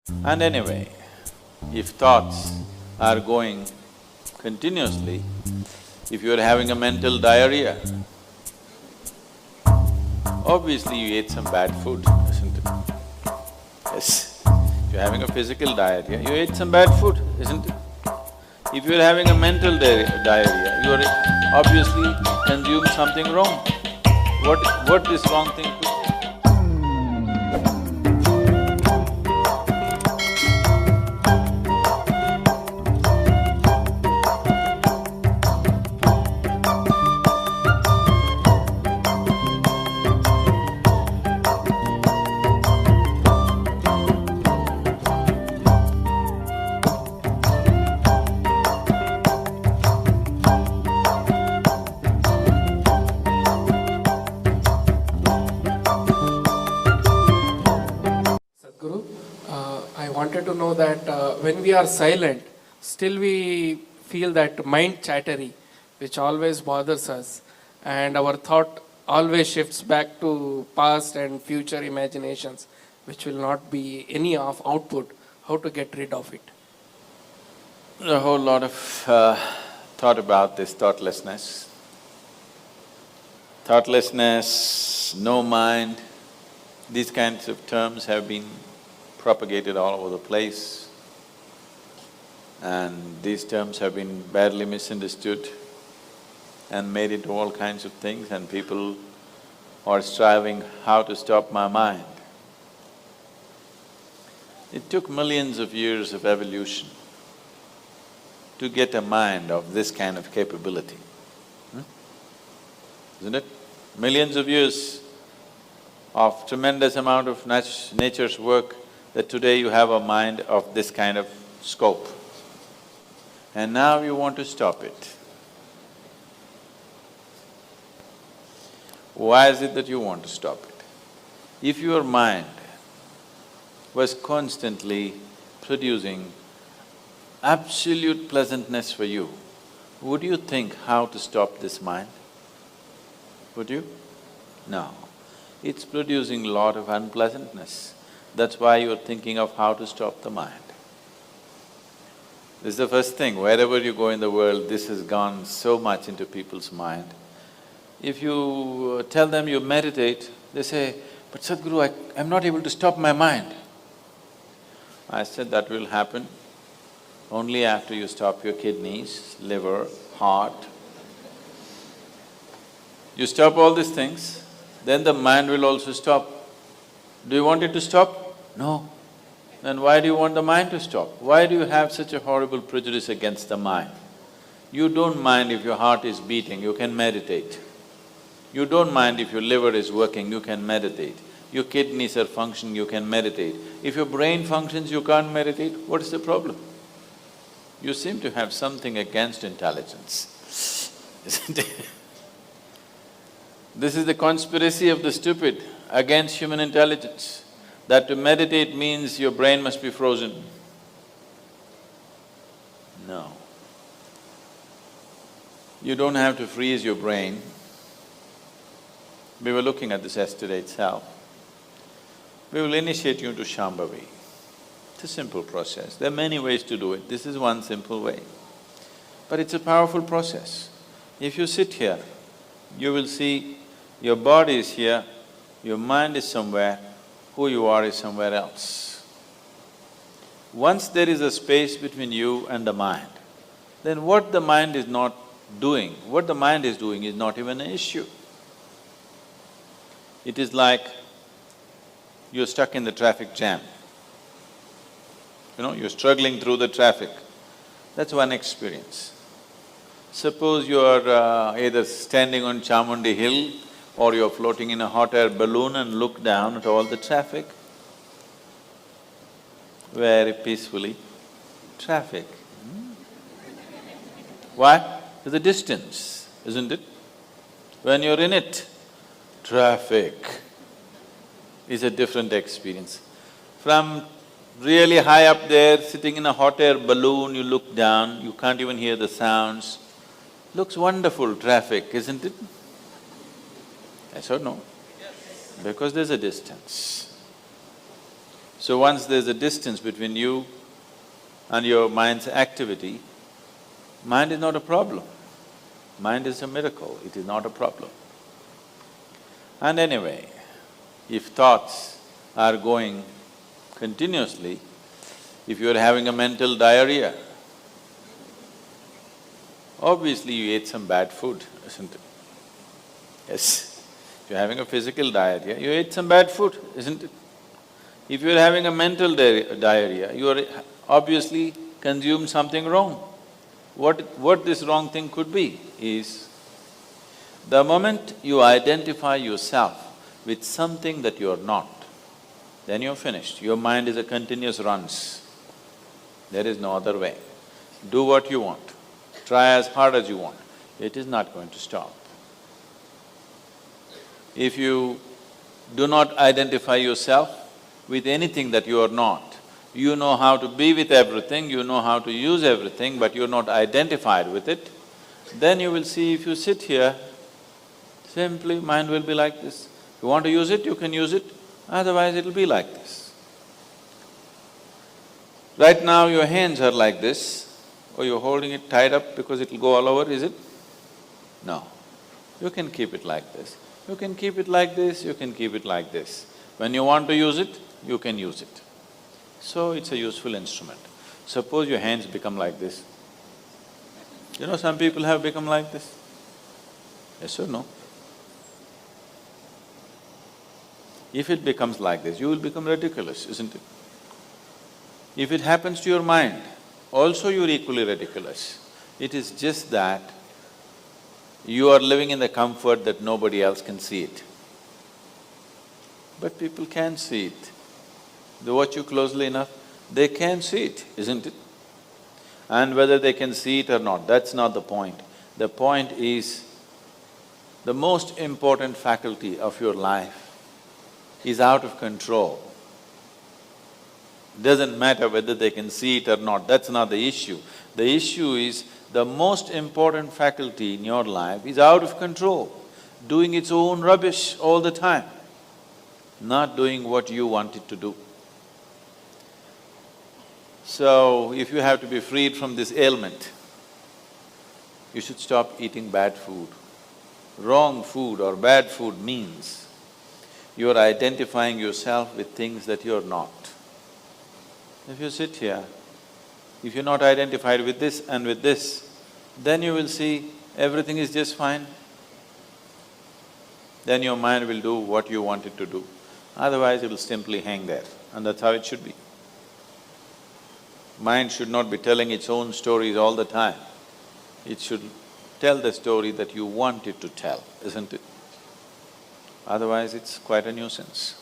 And anyway, if thoughts are going continuously, if you're having a mental diarrhea, obviously you ate some bad food, isn't it? Yes. If you're having a physical diarrhea, you ate some bad food, isn't it? If you're having a mental diarrhea, you are obviously consumed something wrong. What this wrong thing could be? Sadhguru, I wanted to know that when we are silent, still we feel that mind chattery, which always bothers us, and our thought always shifts back to past and future imaginations, which will not be any of output. How to get rid of it? A whole lot of thought about this thoughtlessness. Thoughtlessness, no mind, these kinds of terms have been propagated all over the place, and these terms have been badly misunderstood and made into all kinds of things, and people are striving how to stop my mind. It took millions of years of evolution to get a mind of this kind of capability, isn't it? Millions of years of tremendous amount of nature's work that today you have a mind of this kind of scope. And now you want to stop it. Why is it that you want to stop it? If your mind was constantly producing absolute pleasantness for you, would you think how to stop this mind? Would you? No. It's producing a lot of unpleasantness. That's why you're thinking of how to stop the mind. This is the first thing, wherever you go in the world, this has gone so much into people's mind. If you tell them you meditate, they say, "But Sadhguru, I'm not able to stop my mind." I said, that will happen only after you stop your kidneys, liver, heart. You stop all these things, then the mind will also stop. Do you want it to stop? No. Then why do you want the mind to stop? Why do you have such a horrible prejudice against the mind? You don't mind if your heart is beating, you can meditate. You don't mind if your liver is working, you can meditate. Your kidneys are functioning, you can meditate. If your brain functions, you can't meditate, what is the problem? You seem to have something against intelligence, isn't it? This is the conspiracy of the stupid against human intelligence, that to meditate means your brain must be frozen. No. You don't have to freeze your brain. We were looking at this yesterday itself. We will initiate you into Shambhavi. It's a simple process. There are many ways to do it, this is one simple way. But it's a powerful process. If you sit here, you will see your body is here, your mind is somewhere, who you are is somewhere else. Once there is a space between you and the mind, then what the mind is not doing, what the mind is doing is not even an issue. It is like you're stuck in the traffic jam. You're struggling through the traffic. That's one experience. Suppose you're either standing on Chamundi Hill or you're floating in a hot air balloon and look down at all the traffic. Very peacefully, traffic. Why? There's a distance, isn't it? When you're in it, traffic is a different experience. From really high up there, sitting in a hot air balloon, you look down, you can't even hear the sounds. Looks wonderful, traffic, isn't it? Yes or no? Because there's a distance. So once there's a distance between you and your mind's activity, mind is not a problem. Mind is a miracle, it is not a problem. And anyway, if thoughts are going continuously, if you're having a mental diarrhea, obviously you ate some bad food, isn't it? Yes. If you're having a physical diarrhea, you ate some bad food, isn't it? If you're having a mental diarrhea, you are obviously consumed something wrong. What this wrong thing could be is, the moment you identify yourself with something that you're not, then you're finished. Your mind is a continuous runs. There is no other way. Do what you want, try as hard as you want, it is not going to stop. If you do not identify yourself with anything that you are not, you know how to be with everything, you know how to use everything, but you're not identified with it, then you will see if you sit here, simply mind will be like this. If you want to use it, you can use it, otherwise it'll be like this. Right now your hands are like this, or you're holding it tied up because it'll go all over, is it? No. You can keep it like this. You can keep it like this, you can keep it like this. When you want to use it, you can use it. So it's a useful instrument. Suppose your hands become like this. You know, some people have become like this. Yes or no? If it becomes like this, you will become ridiculous, isn't it? If it happens to your mind, also you're equally ridiculous. It is just that you are living in the comfort that nobody else can see it. But people can see it. They watch you closely enough, they can see it, isn't it? And whether they can see it or not, that's not the point. The point is, the most important faculty of your life is out of control. Doesn't matter whether they can see it or not, that's not the issue. The issue is, the most important faculty in your life is out of control, doing its own rubbish all the time, not doing what you want it to do. So, if you have to be freed from this ailment, you should stop eating bad food. Wrong food or bad food means you're identifying yourself with things that you're not. If you sit here, if you're not identified with this and with this, then you will see everything is just fine. Then your mind will do what you want it to do. Otherwise, it will simply hang there, and that's how it should be. Mind should not be telling its own stories all the time. It should tell the story that you want it to tell, isn't it? Otherwise, it's quite a nuisance.